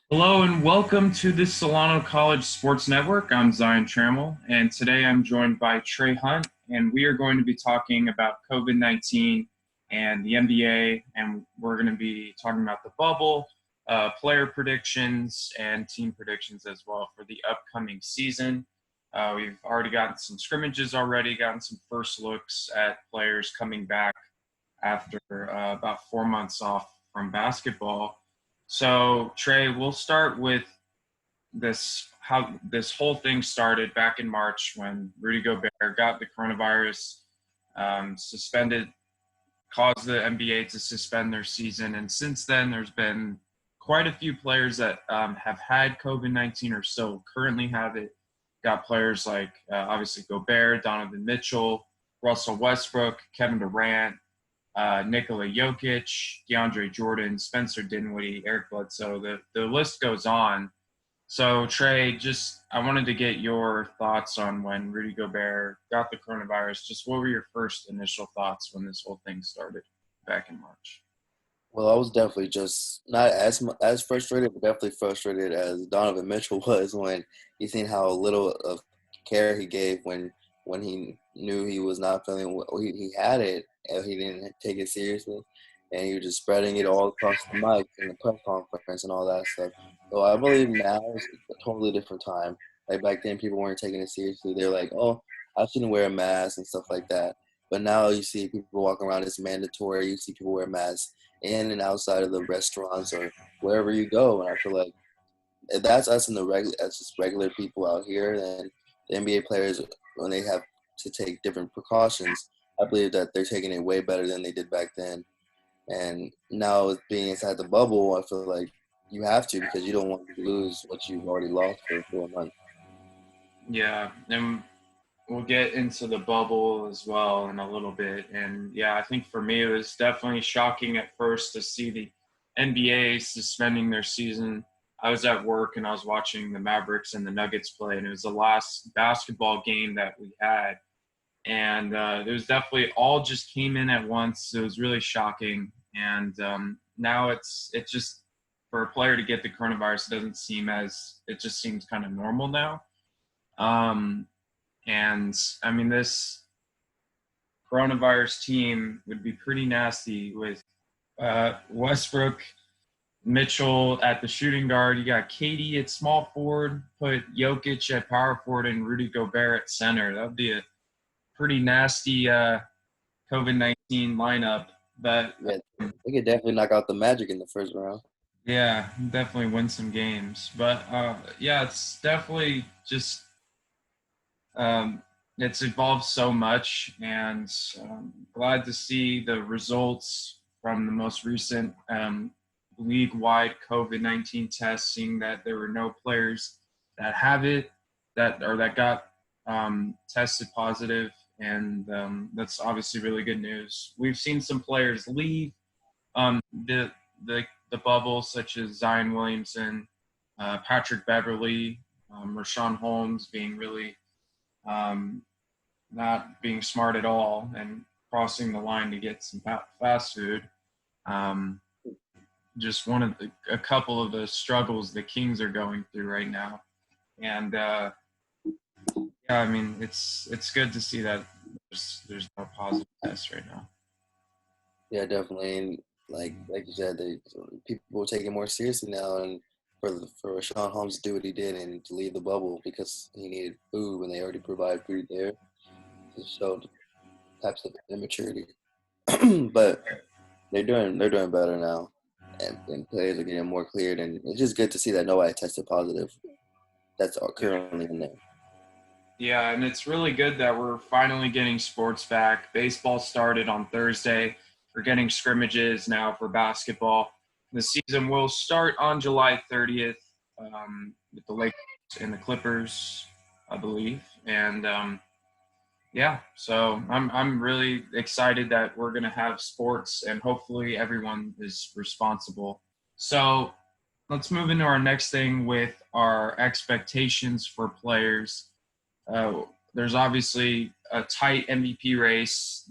Hello and welcome to the Solano College Sports Network. I'm Zion Trammell, and today I'm joined by Trey Hunt, and we are going to be talking about COVID-19 and the NBA, and we're going to be talking about the bubble, player predictions, and team predictions as well for the upcoming season. We've already gotten some scrimmages already, gotten some first looks at players coming back after about 4 months off from basketball. So, Trey, we'll start with how this whole thing started back in March when Rudy Gobert got the coronavirus, suspended, caused the NBA to suspend their season. And since then, there's been quite a few players that have had COVID-19 or still currently have it. Got players like obviously Gobert, Donovan Mitchell, Russell Westbrook, Kevin Durant, Nikola Jokic, DeAndre Jordan, Spencer Dinwiddie, Eric Bledsoe. The list goes on. So, Trey, I wanted to get your thoughts on when Rudy Gobert got the coronavirus. Just what were your first initial thoughts when this whole thing started back in March? Well, I was definitely just not as frustrated, but definitely frustrated as Donovan Mitchell was when he seen how little of care he gave when he knew he was not feeling well. He had it, and he didn't take it seriously, and he was just spreading it all across the mic and the press conference and all that stuff. So I believe now is a totally different time. Like back then, people weren't taking it seriously. They're like, "Oh, I shouldn't wear a mask" and stuff like that. But now you see people walking around; it's mandatory. You see people wear masks in and outside of the restaurants or wherever you go. And I feel like if that's us in the regular, as just regular people out here, and the NBA players when they have to take different precautions, I believe that they're taking it way better than they did back then. And now with being inside the bubble, I feel like you have to because you don't want to lose what you've already lost for 4 months. Yeah, and we'll get into the bubble as well in a little bit. And yeah, I think for me, it was definitely shocking at first to see the NBA suspending their season. I was at work and I was watching the Mavericks and the Nuggets play, and it was the last basketball game that we had. And it was definitely all just came in at once. It was really shocking. And now it's just for a player to get the coronavirus, it just seems kind of normal now. Um, and I mean, this coronavirus team would be pretty nasty with Westbrook, Mitchell at the shooting guard. You got Katie at small forward, put Jokic at power forward, and Rudy Gobert at center. That would be a pretty nasty COVID-19 lineup. But Yeah, they could definitely knock out the Magic in the first round. yeah, definitely win some games. But yeah, it's definitely just um, it's evolved so much, and glad to see the results from the most recent league-wide COVID-19 test, seeing that there were no players that have it that got tested positive, and that's obviously really good news. We've seen some players leave um, the the the bubble, such as Zion Williamson, Patrick Beverly, Rashawn Holmes being really um, not being smart at all and crossing the line to get some fast food. Um, just a couple of the struggles the Kings are going through right now, and yeah, I mean it's good to see that there's no positive tests right now. Yeah, definitely. And like you said, people will take it more seriously now, and for Sean Holmes to do what he did and to leave the bubble because he needed food when they already provide food there, to show the types of immaturity. But they're doing better now, and players are getting more cleared, and it's just good to see that nobody tested positive. That's all Yeah. currently in there. Yeah, and it's really good that we're finally getting sports back. Baseball started on Thursday. We're getting scrimmages now for basketball. The season will start on July 30th with the Lakers and the Clippers, I believe. And yeah, so I'm really excited that we're gonna have sports, and hopefully everyone is responsible. So let's move into our next thing with our expectations for players. uh, there's obviously a tight MVP race.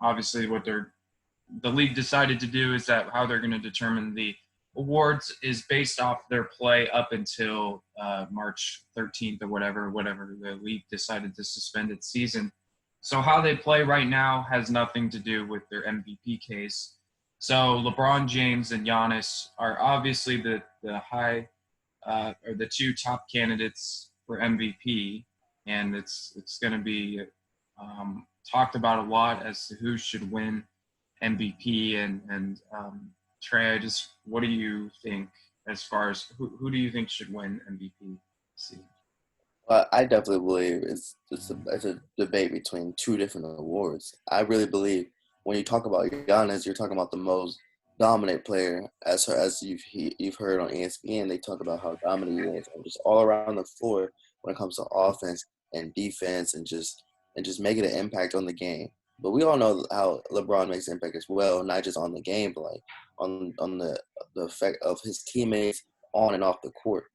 Obviously, the league decided to do is that how they're going to determine the awards is based off their play up until March 13th or whatever the league decided to suspend its season. So how they play right now has nothing to do with their MVP case. So LeBron James and Giannis are obviously the high or the two top candidates for MVP, and it's going to be talked about a lot as to who should win MVP. And Trey, what do you think as far as who do you think should win MVP? See. I definitely believe it's a debate between two different awards. I really believe when you talk about Giannis, you're talking about the most dominant player. As you've heard on ESPN, they talk about how dominant he is, and just all around the floor when it comes to offense and defense, and just making an impact on the game. But we all know how LeBron makes an impact as well, not just on the game, but like on the effect of his teammates on and off the court,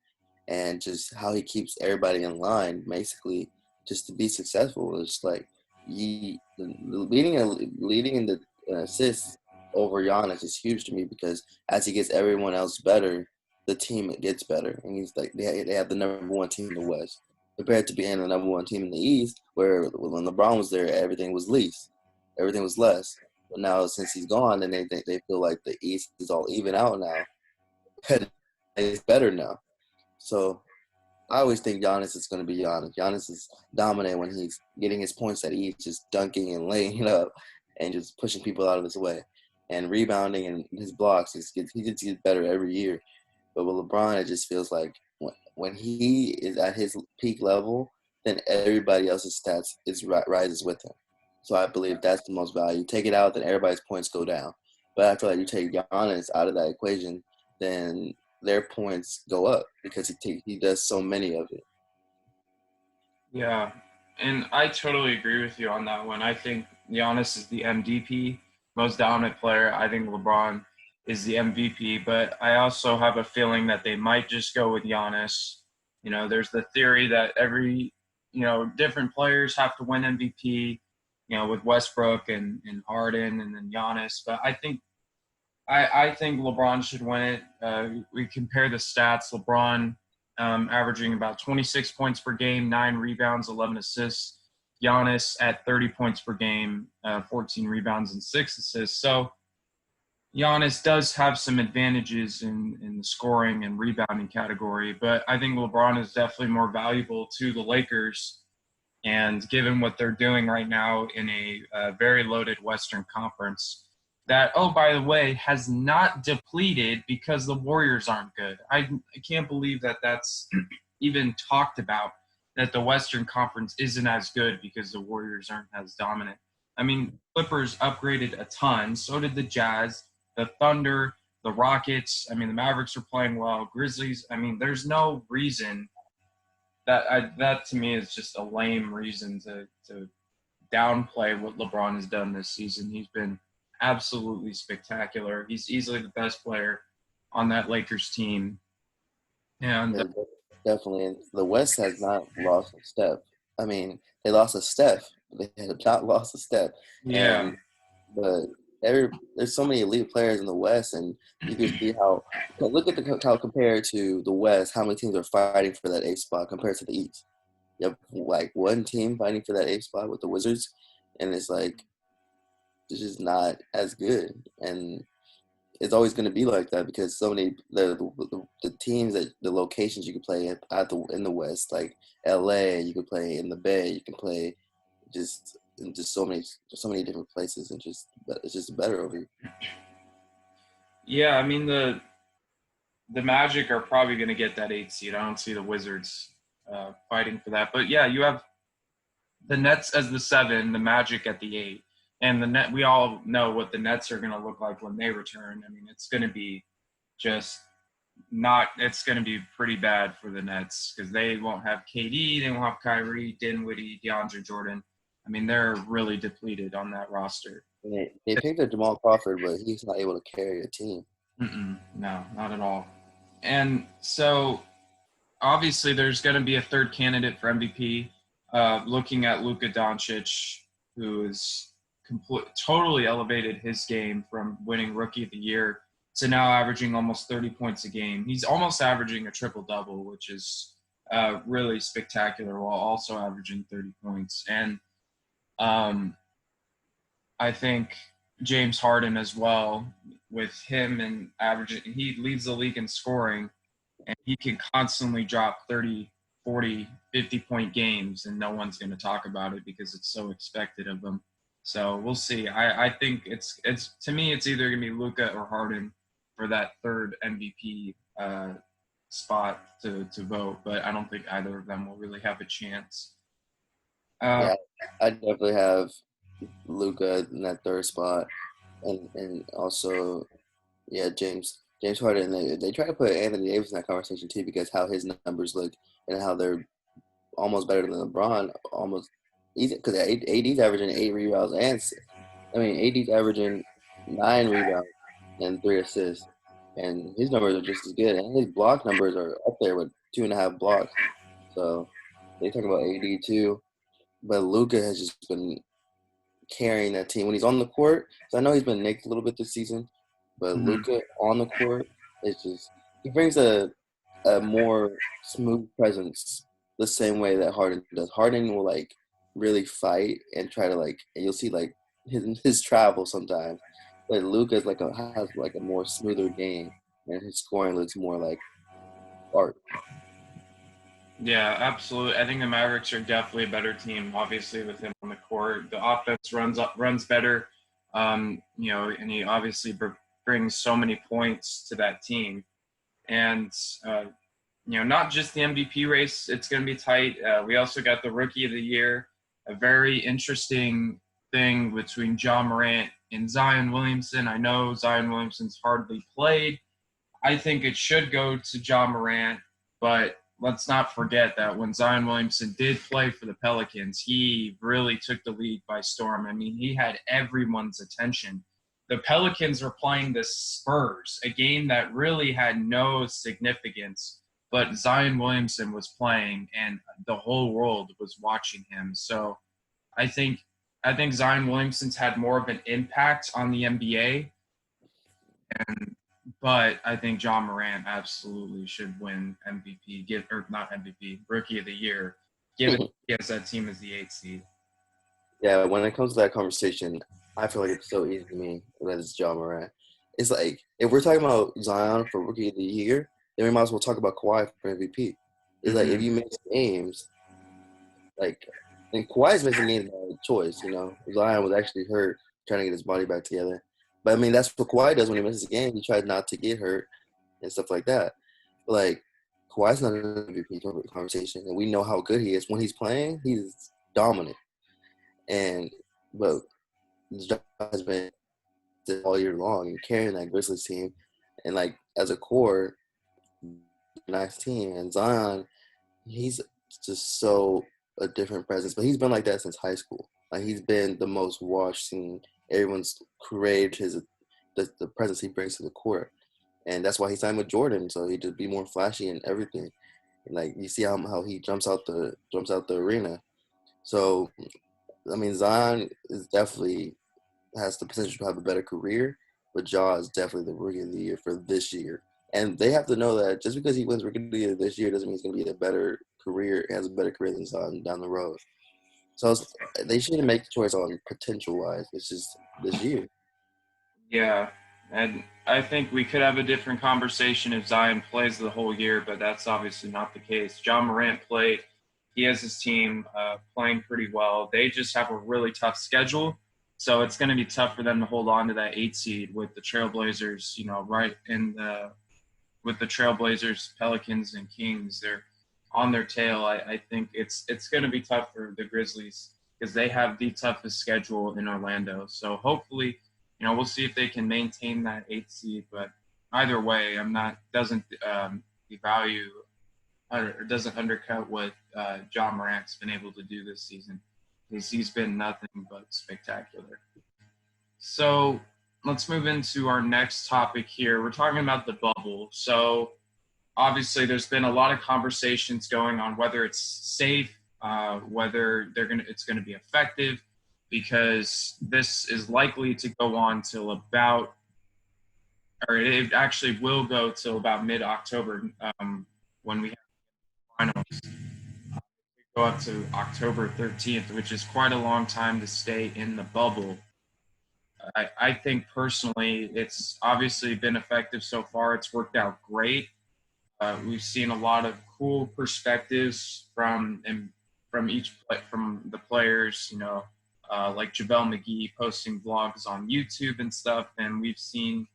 and just how he keeps everybody in line, basically, just to be successful. It's like leading in the assists over Giannis is huge to me, because as he gets everyone else better, the team gets better, and he's like they have the number one team in the West compared to being the number one team in the East, where when LeBron was there, everything was less. But now since he's gone, then they feel like the East is all even out now. It's better now. So I always think Giannis is going to be Giannis. Giannis is dominant when he's getting his points at ease, just dunking and laying it up and just pushing people out of his way. And rebounding and his blocks, he just gets better every year. But with LeBron, it just feels like when he is at his peak level, then everybody else's stats rises with him. So I believe that's the most value. Take it out, then everybody's points go down. But I feel like you take Giannis out of that equation, then their points go up because he does so many of it. Yeah, and I totally agree with you on that one. I think Giannis is the MVP, most dominant player. I think LeBron is the MVP, but I also have a feeling that they might just go with Giannis. There's the theory that every, different players have to win MVP, with Westbrook and Harden and then Giannis. But I think LeBron should win it. We compare the stats. LeBron averaging about 26 points per game, 9 rebounds, 11 assists. Giannis at 30 points per game, 14 rebounds and 6 assists. So Giannis does have some advantages in the scoring and rebounding category, but I think LeBron is definitely more valuable to the Lakers. And given what they're doing right now in a very loaded Western Conference, that, oh, by the way, has not depleted because the Warriors aren't good. I can't believe that that's even talked about, that the Western Conference isn't as good because the Warriors aren't as dominant. I mean, Clippers upgraded a ton. So did the Jazz, the Thunder, the Rockets. I mean, the Mavericks are playing well. Grizzlies. I mean, there's no reason that to me is just a lame reason to downplay what LeBron has done this season. He's been absolutely spectacular. He's easily the best player on that Lakers team. And Yeah, definitely. And the West has not lost a step. I mean, they lost a Steph, but they have not lost a step. yeah, And but there's so many elite players in the West, and you can see how. Look at how compared to the West, how many teams are fighting for that eighth spot compared to the East. You have like one team fighting for that eighth spot with the Wizards, and it's like it's just not as good. And it's always going to be like that because so many the teams that the locations you can play in the West, like LA, you can play in the Bay, you can play just in just so many different places, and it's just better over here. yeah. I mean, the Magic are probably going to get that 8th seed. I don't see the Wizards fighting for that. But yeah, you have the Nets as the 7, the Magic at the 8. And the net, we all know what the Nets are going to look like when they return. I mean, it's going to be just it's going to be pretty bad for the Nets because they won't have KD, they won't have Kyrie, Dinwiddie, DeAndre Jordan. I mean, they're really depleted on that roster. They picked up Jamal Crawford, but he's not able to carry a team. No, not at all. And so obviously there's going to be a third candidate for MVP. Looking at Luka Doncic, who is totally elevated his game from winning Rookie of the Year to now averaging almost 30 points a game. He's almost averaging a triple-double, which is really spectacular, while also averaging 30 points. And I think James Harden as well, with him and averaging, he leads the league in scoring, and he can constantly drop 30, 40, 50-point games, and no one's going to talk about it because it's so expected of him. So we'll see. I think it's to me, it's either going to be Luka or Harden for that third MVP spot to vote, but I don't think either of them will really have a chance. Yeah, I definitely have Luka in that third spot, and also James Harden. They try to put Anthony Davis in that conversation too because how his numbers look and how they're almost better than LeBron, almost easy because AD's averaging 8 rebounds AD's averaging 9 rebounds and 3 assists, and his numbers are just as good, and his block numbers are up there with 2.5 blocks. So they talk about AD too, but Luka has just been carrying that team when he's on the court. So I know he's been nicked a little bit this season, but Luka on the court is just he brings a more smooth presence the same way that Harden does. Harden will like really fight and try to and you'll see like his travel sometimes. But Luka has like a more smoother game, and his scoring looks more like art. Yeah, absolutely. I think the Mavericks are definitely a better team. Obviously, with him on the court, the offense runs better. And he obviously brings so many points to that team. And not just the MVP race, it's going to be tight. We also got the Rookie of the Year, a very interesting thing between Ja Morant and Zion Williamson. I know Zion Williamson's hardly played. I think it should go to Ja Morant, but let's not forget that when Zion Williamson did play for the Pelicans, he really took the league by storm. I mean, he had everyone's attention. The Pelicans were playing the Spurs, a game that really had no significance, but Zion Williamson was playing and the whole world was watching him. So I think Zion Williamson's had more of an impact on the NBA, but I think Ja Morant absolutely should win MVP, not MVP, Rookie of the Year, given he has that team as the 8th seed. Yeah, when it comes to that conversation, I feel like it's so easy to me that it's Ja Morant. It's like if we're talking about Zion for Rookie of the Year, then we might as well talk about Kawhi for MVP. It's like if you miss games, and Kawhi's missing games by choice. Zion was actually hurt trying to get his body back together. But I mean, that's what Kawhi does when he misses a game. He tries not to get hurt and stuff like that. But Kawhi's not an MVP conversation, and we know how good he is when he's playing. He's dominant. But Ja has been all year long and carrying that Grizzlies team, and as a core, nice team. And Zion, he's just so a different presence, but he's been like that since high school. He's been the most watched, and everyone's craved the presence he brings to the court, and that's why he signed with Jordan, so he just be more flashy and everything. And you see how he jumps out the arena. So I mean, Zion is definitely has the potential to have a better career, but Ja is definitely the Rookie of the Year for this year. And they have to know that just because he wins Rookie of the Year this year doesn't mean he's going to be a better career, has a better career than Zion down the road. So they shouldn't make the choice on potential-wise. It's just this year. Yeah, and I think we could have a different conversation if Zion plays the whole year, but that's obviously not the case. Ja Morant played. He has his team playing pretty well. They just have a really tough schedule, so it's going to be tough for them to hold on to that 8 seed with the Trailblazers, with the Trailblazers, Pelicans, and Kings. They're on their tail. I think it's going to be tough for the Grizzlies because they have the toughest schedule in Orlando. So hopefully, we'll see if they can maintain that 8th seed. But either way, doesn't devalue or doesn't undercut what Ja Morant's been able to do this season, because he's been nothing but spectacular. So let's move into our next topic here. We're talking about the bubble. So obviously there's been a lot of conversations going on whether it's safe, whether it's going to be effective, because this is likely to go on till about or it actually will go till about mid-October, when we have finals. Go up to October 13th, which is quite a long time to stay in the bubble. I think personally, it's obviously been effective so far. It's worked out great. We've seen a lot of cool perspectives from the players. Like JaVale McGee posting vlogs on YouTube and stuff, and we've seen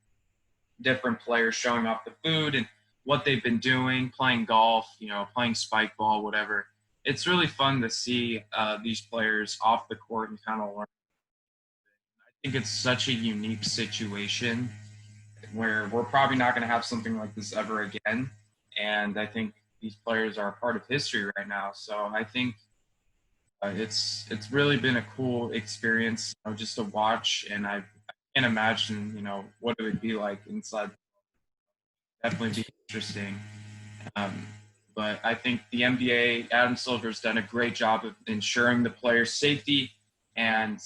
different players showing off the food and what they've been doing, playing golf, playing spike ball, whatever. It's really fun to see these players off the court and kind of learn. I think it's such a unique situation where we're probably not going to have something like this ever again. And I think these players are a part of history right now. So I think it's really been a cool experience, just to watch. And I can't imagine, what it would be like inside. Definitely be interesting. Um, but I think the NBA, Adam Silver's done a great job of ensuring the players' safety and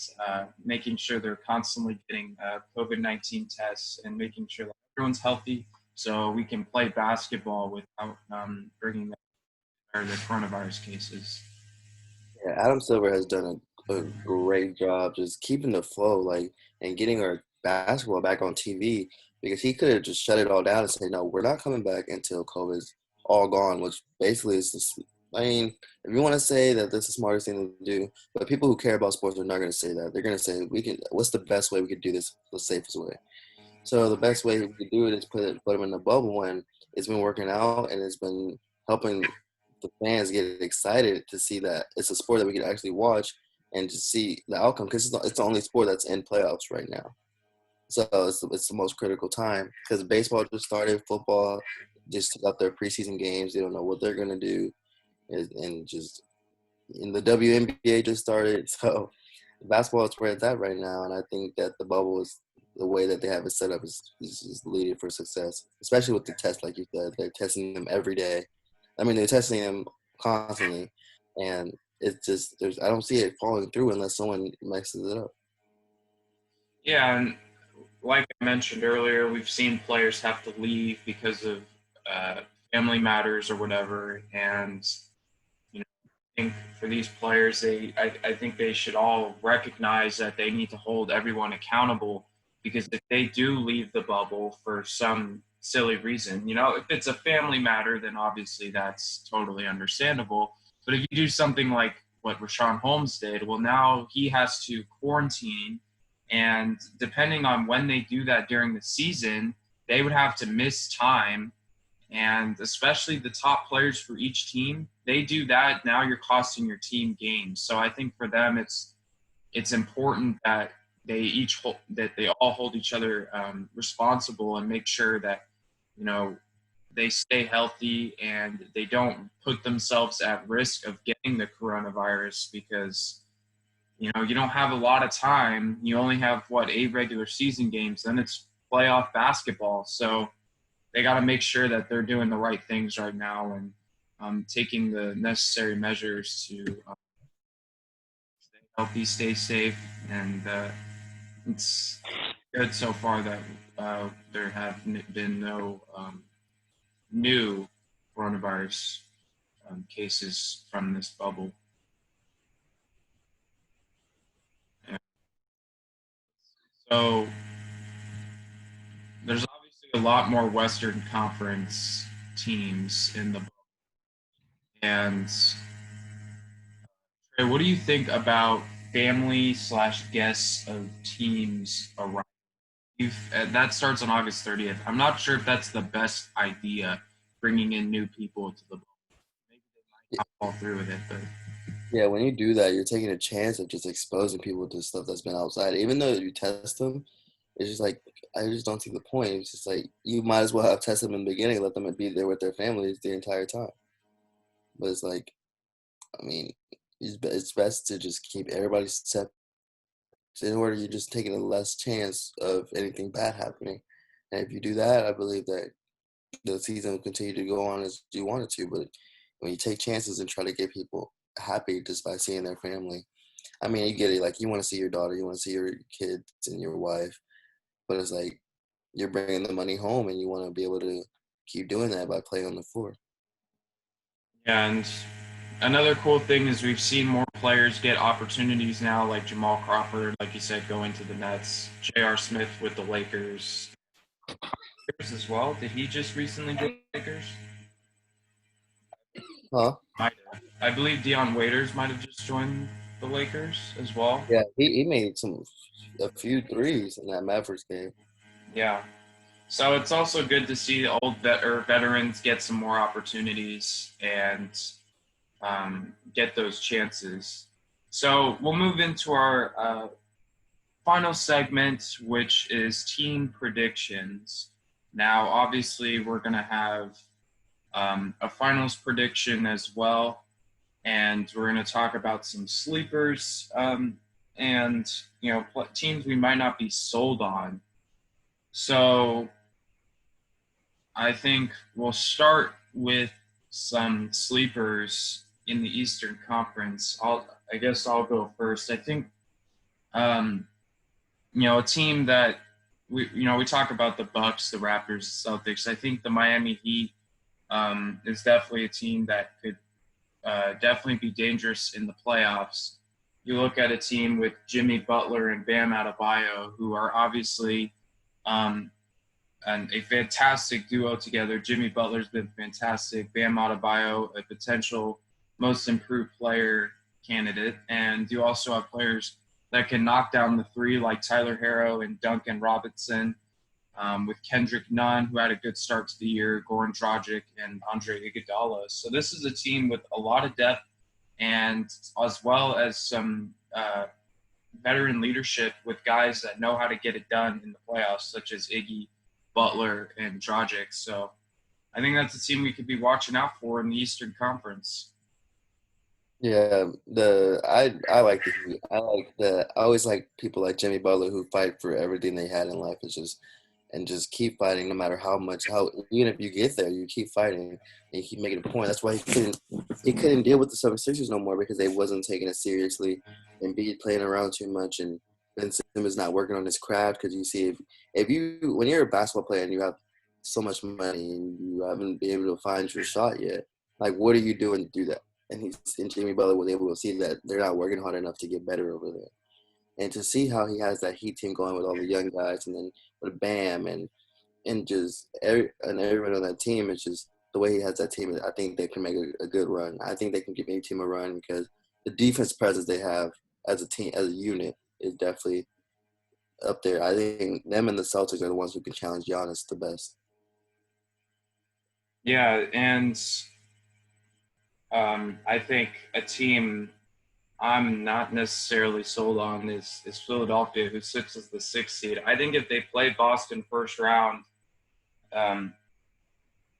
making sure they're constantly getting COVID-19 tests and making sure that everyone's healthy so we can play basketball without bringing the coronavirus cases. Yeah, Adam Silver has done a great job just keeping the flow, like, and getting our basketball back on TV because he could have just shut it all down and say, no, we're not coming back until COVID's all gone, which basically is just, I mean, if you want to say that that's the smartest thing to do, but people who care about sports are not going to say that. They're going to say, what's the best way we could do this the safest way? So the best way we could do it is put them in the bubble, and it's been working out, and it's been helping the fans get excited to see that it's a sport that we can actually watch and to see the outcome because it's the only sport that's in playoffs right now. So it's the most critical time because baseball just started, football just took out their preseason games. They don't know what they're gonna do, and just in the WNBA just started. So basketball is where it's at right now, and I think that the bubble is the way that they have it set up is leading for success, especially with the test, like you said. They're testing them every day. I mean, they're testing them constantly, and it's just I don't see it falling through unless someone messes it up. Yeah, and like I mentioned earlier, we've seen players have to leave because of uh, family matters or whatever, and think for these players, I think they should all recognize that they need to hold everyone accountable because if they do leave the bubble for some silly reason, if it's a family matter, then obviously that's totally understandable. But if you do something like what Rashawn Holmes did, well, now he has to quarantine. And depending on when they do that during the season, they would have to miss time, and especially the top players for each team, they do that. Now you're costing your team games. So I think for them, it's important that that they all hold each other responsible and make sure that you know they stay healthy and they don't put themselves at risk of getting the coronavirus because you don't have a lot of time. You only have 8 regular season games, then it's playoff basketball. So they got to make sure that they're doing the right things right now and taking the necessary measures to stay healthy, stay safe, and it's good so far that there have been no new coronavirus cases from this bubble. And so there's obviously a lot more Western Conference teams in the bubble. And Trey, what do you think about family/guests of teams around? That starts on August 30th. I'm not sure if that's the best idea, bringing in new people to the bubble. Maybe they might not fall through with it, but Yeah, when you do that, you're taking a chance of just exposing people to stuff that's been outside. Even though you test them, it's just like I just don't see the point. It's just like you might as well have tested them in the beginning, let them be there with their families the entire time. But it's like, I mean, it's best to just keep everybody separate. In order, you're just taking a less chance of anything bad happening. And if you do that, I believe that the season will continue to go on as you want it to. But when you take chances and try to get people happy just by seeing their family, I mean, you get it. Like you want to see your daughter, you want to see your kids and your wife, but it's like you're bringing the money home, and you want to be able to keep doing that by playing on the floor. Yeah, and another cool thing is we've seen more players get opportunities now, like Jamal Crawford, like you said, going to the Nets. J.R. Smith with the Lakers as well. Did he just recently join the Lakers? Huh? Might have. I believe Deion Waiters might have just joined the Lakers as well. Yeah, he made a few threes in that Mavericks game. Yeah. So it's also good to see old veterans get some more opportunities and get those chances. So we'll move into our final segment, which is team predictions. Now, obviously, we're going to have a finals prediction as well, and we're going to talk about some sleepers and teams we might not be sold on. So I think we'll start with some sleepers in the Eastern Conference. I guess I'll go first. I think um, a team that we talk about the Bucks, the Raptors, the Celtics. I think the Miami Heat is definitely a team that could definitely be dangerous in the playoffs. You look at a team with Jimmy Butler and Bam Adebayo, who are obviously um, and a fantastic duo together. Jimmy Butler's been fantastic. Bam Adebayo, a potential most improved player candidate. And you also have players that can knock down the three like Tyler Harrow and Duncan Robinson, with Kendrick Nunn, who had a good start to the year, Goran Dragic, and Andre Iguodala. So this is a team with a lot of depth and as well as some veteran leadership with guys that know how to get it done in the playoffs, such as Iggy, Butler, and Dragic. So I think that's a team we could be watching out for in the Eastern Conference. Yeah, I like the Heat. I always like people like Jimmy Butler who fight for everything they had in life. And just keep fighting no matter how even if you get there, you keep fighting and you keep making a point. That's why he couldn't deal with the 76ers no more because they wasn't taking it seriously and be playing around too much, and Ben Simmons not working on his craft. Because you see, if you when you're a basketball player and you have so much money and you haven't been able to find your shot yet, like what are you doing to do that? And Jimmy Butler was able to see that they're not working hard enough to get better over there. And to see how he has that Heat team going with all the young guys, and then with Bam and just everyone on that team, it's just the way he has that team. I think they can make a good run. I think they can give any team a run because the defense presence they have as a team, as a unit, is definitely up there. I think them and the Celtics are the ones who can challenge Giannis the best. Yeah, and I think a team I'm not necessarily sold on is Philadelphia, who sits as the sixth seed. I think if they play Boston first round, um,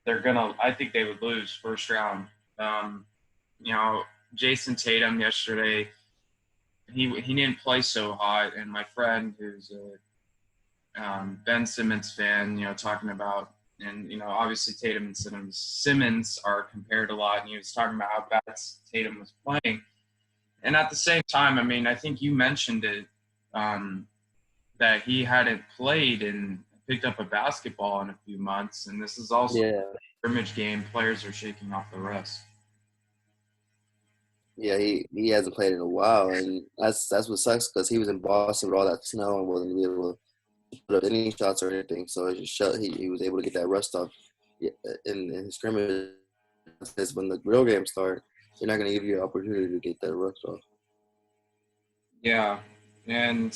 I think they would lose first round. Um, you know, Jason Tatum yesterday, he didn't play so hot, and my friend who's a Ben Simmons fan, talking about, and obviously Tatum and Simmons are compared a lot, and he was talking about how bad Tatum was playing. And at the same time, I mean, I think you mentioned it, that he hadn't played and picked up a basketball in a few months, and this is also Yeah, a scrimmage game. Players are shaking off the rust. yeah, he hasn't played in a while, and that's what sucks because he was in Boston with all that snow and wasn't able to put up any shots or anything. So it just showed he was able to get that rust off in his scrimmage. Says when the real games start, they're not going to give you an opportunity to get that rust off. Yeah, and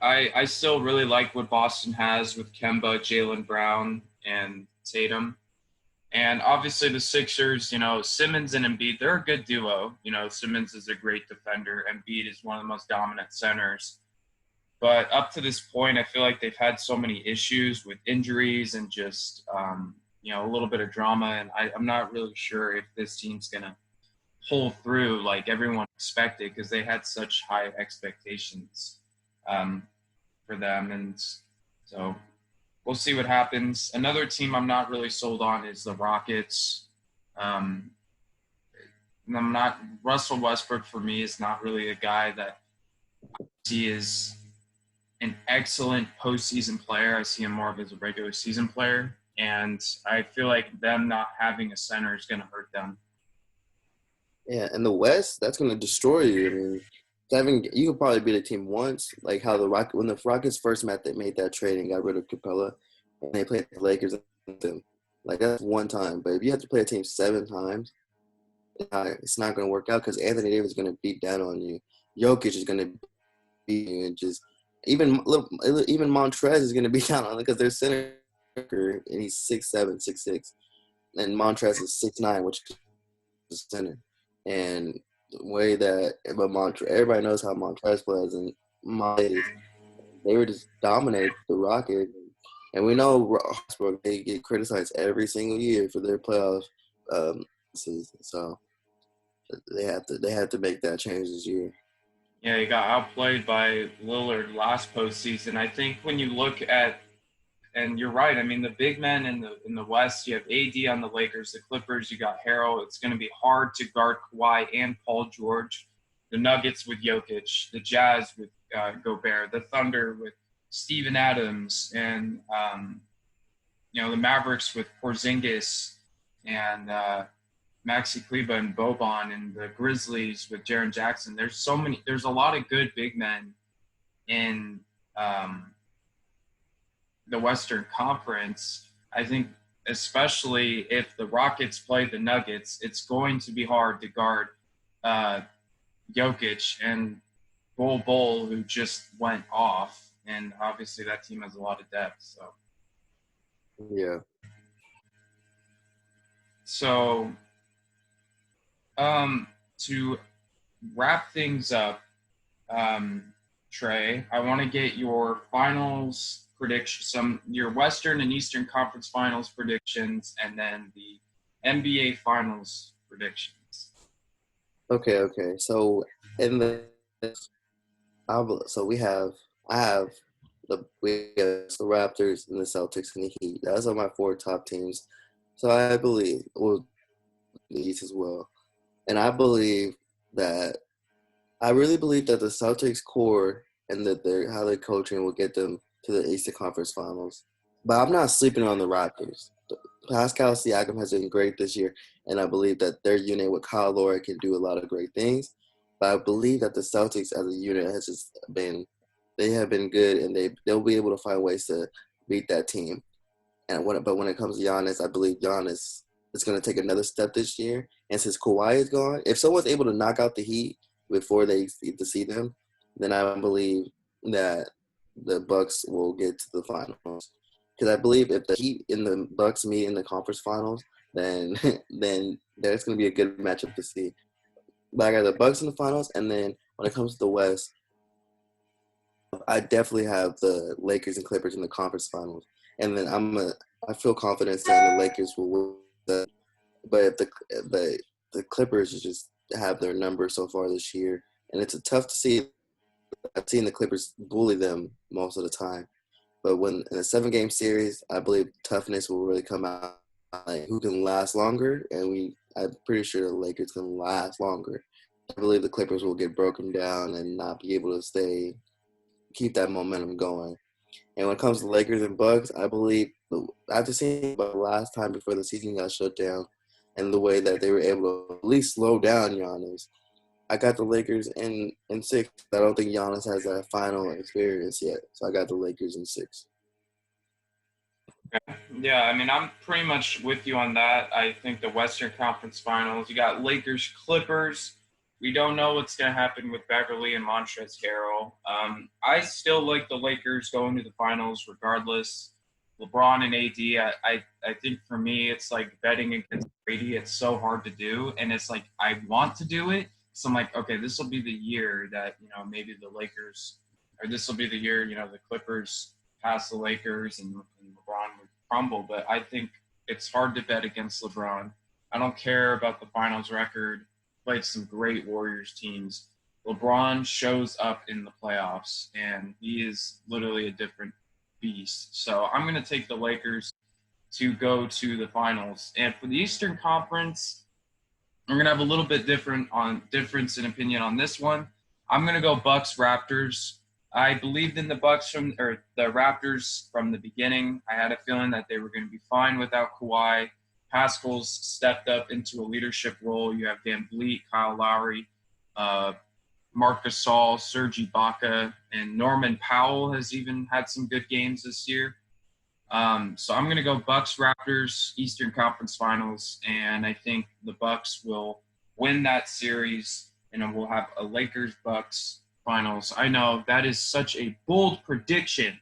I still really like what Boston has with Kemba, Jaylen Brown, and Tatum. And obviously the Sixers, Simmons and Embiid, they're a good duo. Simmons is a great defender. Embiid is one of the most dominant centers. But up to this point, I feel like they've had so many issues with injuries and just, a little bit of drama. And I'm not really sure if this team's going to pull through like everyone expected, because they had such high expectations um, for them. And so we'll see what happens. Another team I'm not really sold on is the Rockets. Um, Russell Westbrook for me is not really a guy that he is an excellent postseason player. I see him more of as a regular season player, and I feel like them not having a center is going to hurt them. Yeah, and the West, that's going to destroy you. I mean, you could probably beat a team once, like how when the Rockets first met, they made that trade and got rid of Capella, and they played the Lakers and them. Like that's one time, but if you have to play a team 7 times, it's not going to work out because Anthony Davis is going to beat down on you. Jokic is going to beat you, and just even Montrez is going to beat down on it because they're center, and he's 6'7", 6'6", and Montrez is 6'9", which is center. And the way that everybody knows how Montrez plays, and they were just dominating the Rockets. And we know they get criticized every single year for their playoff season. So they have to make that change this year. Yeah, he got outplayed by Lillard last postseason. I think when you look at, and you're right, I mean, the big men in the West, you have AD on the Lakers, the Clippers, you got Harrell. It's going to be hard to guard Kawhi and Paul George. The Nuggets with Jokic, the Jazz with Gobert, the Thunder with Steven Adams, and the Mavericks with Porzingis and Maxi Kleber and Boban, and the Grizzlies with Jaren Jackson. There's a lot of good big men in the Western Conference. I think especially if the Rockets play the Nuggets, it's going to be hard to guard Jokic and Bol, who just went off. And obviously that team has a lot of depth. Yeah. So to wrap things up, Trey, I want to get your finals prediction, your Western and Eastern Conference Finals predictions, and then the NBA Finals predictions. Okay. So I have the Raptors and the Celtics and the Heat. Those are my 4 top teams. So I believe the East as well, and I really believe that the Celtics core and that how they're coaching will get them to the Eastern Conference Finals. But I'm not sleeping on the Raptors. Pascal Siakam has been great this year, and I believe that their unit with Kyle Lowry can do a lot of great things. But I believe that the Celtics as a unit they have been good, and they'll be able to find ways to beat that team. But when it comes to Giannis, I believe Giannis is going to take another step this year. And since Kawhi is gone, if someone's able to knock out the Heat before they get to see them, then I believe that the Bucks will get to the finals. Because I believe if the Heat and the Bucks meet in the conference finals, then that's going to be a good matchup to see. But I got the Bucks in the finals, and then when it comes to the West, I definitely have the Lakers and Clippers in the conference finals. And then I feel confident saying the Lakers will win that. But if the Clippers just have their number so far this year, and it's tough to see. I've seen the Clippers bully them most of the time. But when in a 7-game series, I believe toughness will really come out. Like who can last longer, and I'm pretty sure the Lakers can last longer. I believe the Clippers will get broken down and not be able to keep that momentum going. And when it comes to Lakers and Bucks, I believe after seeing the last time before the season got shut down, and the way that they were able to at least slow down Giannis, I got the Lakers in 6. I don't think Giannis has that final experience yet, so I got the Lakers in 6. Yeah, I mean, I'm pretty much with you on that. I think the Western Conference Finals, you got Lakers, Clippers. We don't know what's going to happen with Beverly and Montrezl Harrell. I still like the Lakers going to the finals regardless. LeBron and AD, I think for me, it's like betting against Brady. It's so hard to do. And it's like, I want to do it. So I'm like, okay, this will be the year that, maybe the Lakers, or this will be the year, the Clippers pass the Lakers and LeBron would crumble. But I think it's hard to bet against LeBron. I don't care about the finals record. Played some great Warriors teams. LeBron shows up in the playoffs, and he is literally a different beast. So I'm going to take the Lakers to go to the finals. And for the Eastern Conference, I'm going to have a little bit difference in opinion on this one. I'm going to go Bucks Raptors. I believed in the the Raptors from the beginning. I had a feeling that they were going to be fine without Kawhi. Pascal's stepped up into a leadership role. You have Van Vliet, Kyle Lowry, uh, Marc Gasol, Serge Ibaka, and Norman Powell has even had some good games this year. So I'm going to go Bucks Raptors Eastern Conference Finals, and I think the Bucks will win that series, and then we'll have a Lakers Bucks Finals. I know that is such a bold prediction,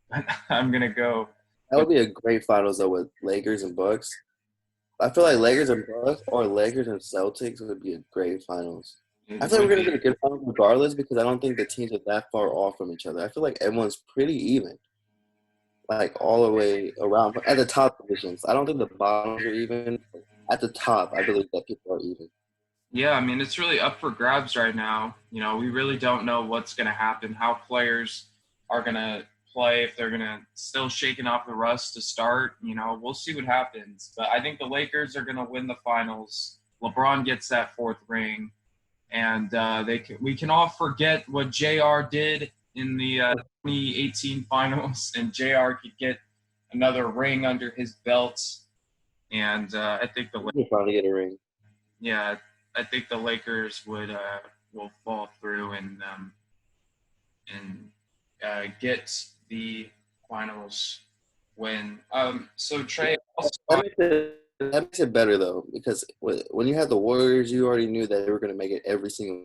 but I'm going to go That with would be a great finals though with Lakers and Bucks. I feel like Lakers and Bucks or Lakers and Celtics would be a great finals. I it feel like would we're gonna be. get a good finals regardless because I don't think the teams are that far off from each other. I feel like everyone's pretty even, like all the way around at the top positions. I don't think the bottoms are even. At the top, I believe that people are even. Yeah, I mean, it's really up for grabs right now. You know, we really don't know what's going to happen, how players are going to play, if they're going to still shaking off the rust to start. You know, we'll see what happens. But I think the Lakers are going to win the finals. LeBron gets that fourth ring. And we can all forget what JR did in the 2018 finals, and JR could get another ring under his belt. And I think We'll probably get a ring. yeah, I think the Lakers will fall through and get the finals win. So Trey, That also, makes it better though because when you had the Warriors, you already knew that they were gonna make it every single.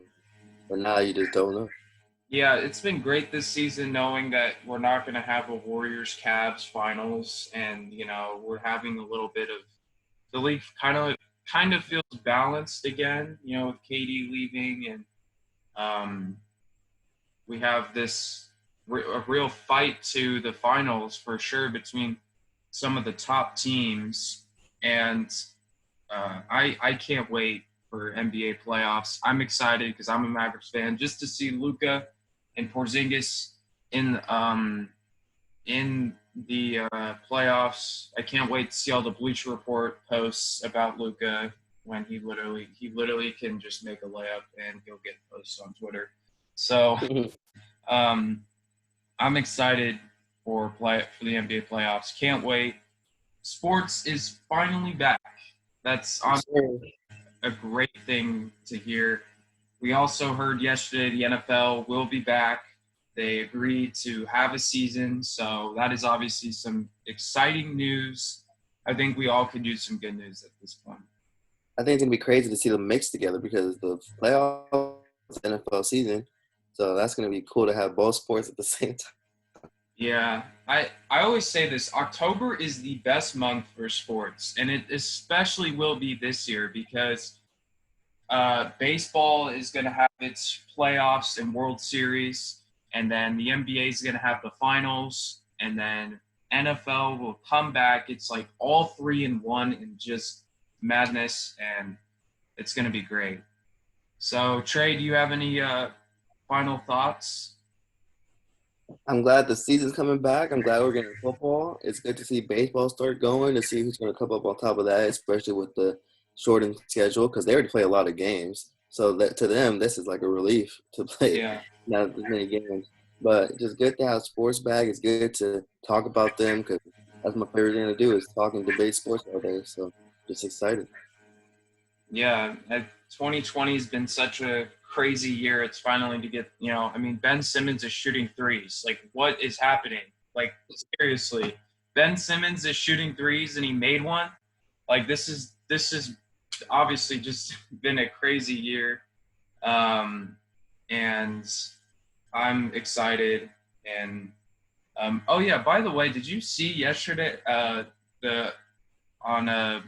But now you just don't know. yeah, it's been great this season knowing that we're not going to have a Warriors Cavs finals, and you know we're having a little bit of the league kind of feels balanced again. You know, with KD leaving and um, we have a real fight to the finals for sure between some of the top teams, and I can't wait for NBA playoffs. I'm excited because I'm a Mavericks fan just to see Luka and Porzingis in the playoffs. I can't wait to see all the Bleacher Report posts about Luka when he literally can just make a layup and he'll get posts on Twitter. So um, I'm excited for the NBA playoffs. Can't wait. Sports is finally back. That's on a great thing to hear. We also heard yesterday the NFL will be back. They agreed to have a season, so that is obviously some exciting news. I think we all could use some good news at this point. I think it's gonna be crazy to see them mixed together because the playoffs, NFL season. So that's gonna be cool to have both sports at the same time. Yeah, I always say this. October is the best month for sports, and it especially will be this year because baseball is going to have its playoffs and World Series, and then the NBA is going to have the finals, and then NFL will come back. It's like all three in one and just madness, and it's going to be great. So, Trey, do you have any final thoughts? I'm glad the season's coming back. I'm glad we're getting football. It's good to see baseball start going to see who's going to come up on top of that, especially with the shortened schedule because they already play a lot of games. So that to them, this is like a relief to play Yeah. not as many games. But just good to have sports back. It's good to talk about them because that's my favorite thing to do is talk and debate sports all day. So just excited. Yeah, 2020 has been such a crazy year. It's finally to get, I mean, Ben Simmons is shooting threes. Like, what is happening? Like, seriously, Ben Simmons is shooting threes and he made one. Like, this is obviously just been a crazy year. And I'm excited. And oh yeah, by the way, did you see yesterday the on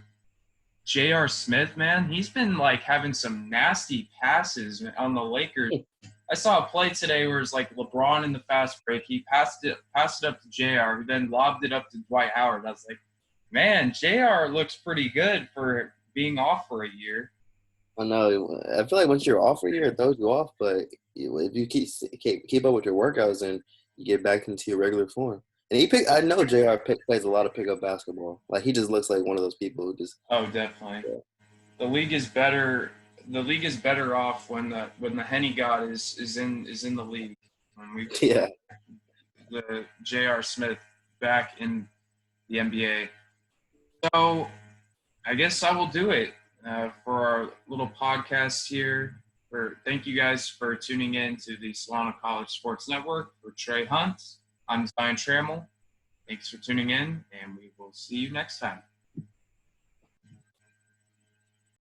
J.R. Smith, man, he's been like having some nasty passes on the Lakers. I saw a play today where it's like LeBron in the fast break. He passed it up to JR, who then lobbed it up to Dwight Howard. I was like, man, JR looks pretty good for being off for a year. I know. I feel like once you're off for a year, it throws you off. But if you keep up with your workouts and you get back into your regular form. And I know Jr. Plays a lot of pickup basketball. Like he just looks like one of those people who just. Oh, definitely. Yeah. The league is better. The league is better off when the Henny God is in the league. when we Yeah. the J.R. Smith back in the NBA. So I guess I will do it for our little podcast here. Thank you guys for tuning in to the Solano College Sports Network. For Trey Hunt, I'm Zion Trammell. Thanks for tuning in, and we will see you next time.